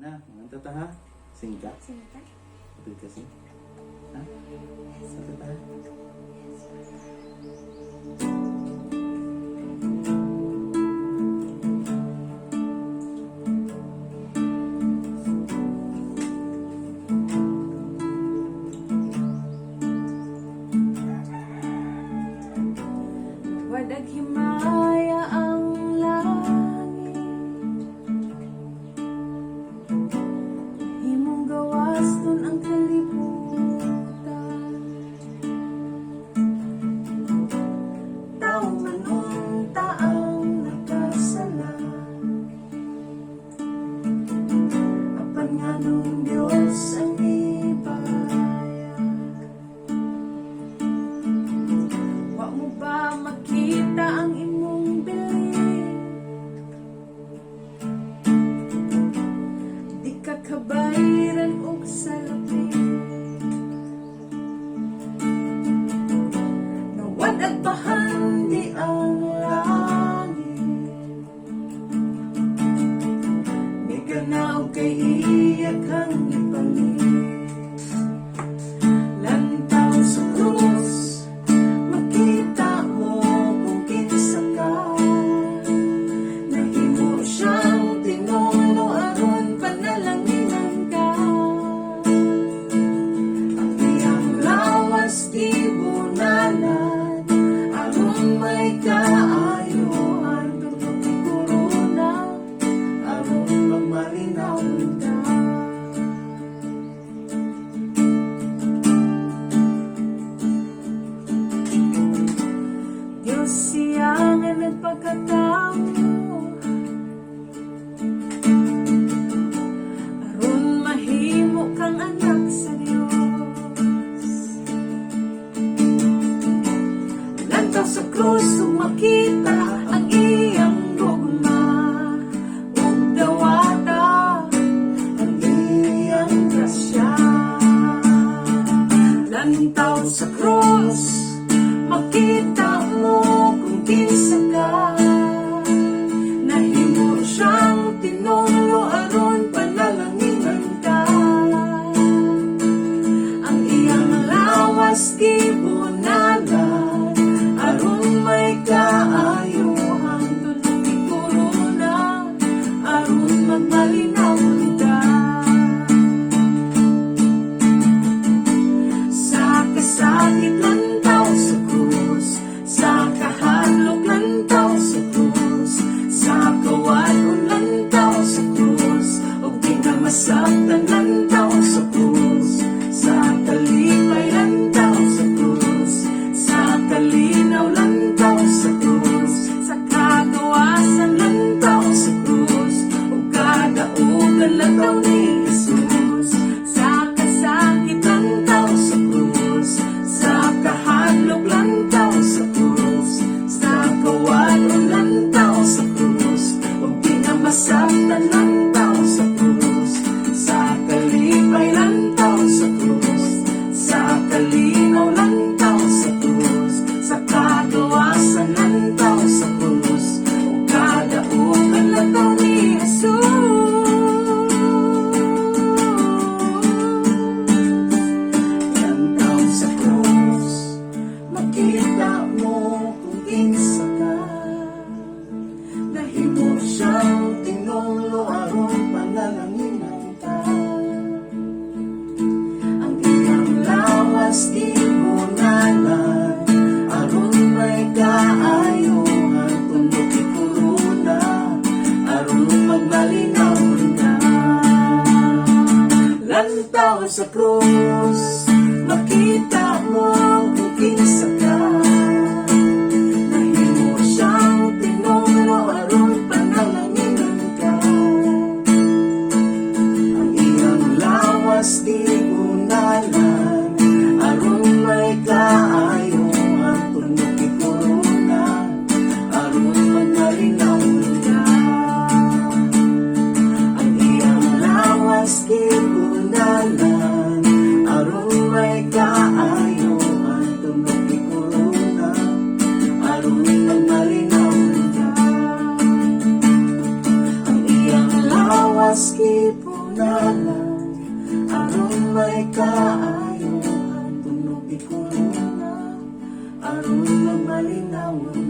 Ha? Manta ta ha? Sing ka? Sing ka? Kapit ka sing? Ha? Manta ta ha? Wadag himaya ang langit, himong gawas nun ang kalibutan. Taong manong taang nakasala, apan nga nung Diyos ang ibaya. Wa mo ba makita ang imong bilin? Di ka kabayran og salapi. Nawadag bahandi ang langit, di ka na og kay iyak ang ipalit. Lantaw sa krus, makita mo kung kinsa ka. Nahimo siyang tinolo aron panalanginan ka. Ang iyang lawas gibunalan aron may kaayuhan. Tugtog ni korona aron magmalinawon ka. Diyos siya nga nagpagkatao aron mahimo kang anak sa Diyos. Lantaw sa krus ug makita ang iyang dogma ug dawata ang iyang grasya. Lantaw sa krus, makita mo kung kinsa ka. Nahimo siyang tinolo aron panalanginan ka. Ang iyang lawas gibunalan aron may kaayuhan. Tugtog ni korona aron magmalinawon ka. Sa kasakit lantaw sa krus, sa kahadlok lantaw sa krus, sa kawadon lantaw sa krus, ug di na masaktan lantaw sa krus, sa kalipay lantaw sa krus, sa kalinaw lantaw sa krus, sa kagawasan lantaw sa krus, ug kadaugan lantaw ni Jesus. Sa kasakit lantaw sa krus, sa kahadlok lantaw sa krus, sa kawadon lantaw sa krus, ug di na masaktan lantaw sa krus, sa kalipay lantaw sa krus, sa kalinaw lantaw sa krus, sa kagawasan lantaw sa krus, ug kadaugan lantaw ni Jesus. Lantaw sa krus, makita mo kung kinsa ka. Nahimo siyang tinolo aron panalanginan ka. Ang iyang lawas gibunalan aron may kaayuhan. Tugtog ni korona aron magmalinawon ka. Lantaw sa krus, makita mo kung kinsa ka. Nahimo siyang tinolo aron panalanginan ka. Ang iyang lawas gibunalan aron may kaayuhan. Tugtog ni korona aron magmalinawon ka. Ang iyang lawas gibunalan aron ipunalan, aron may kaayuhan, tunog ikuluna, aron magmalinawon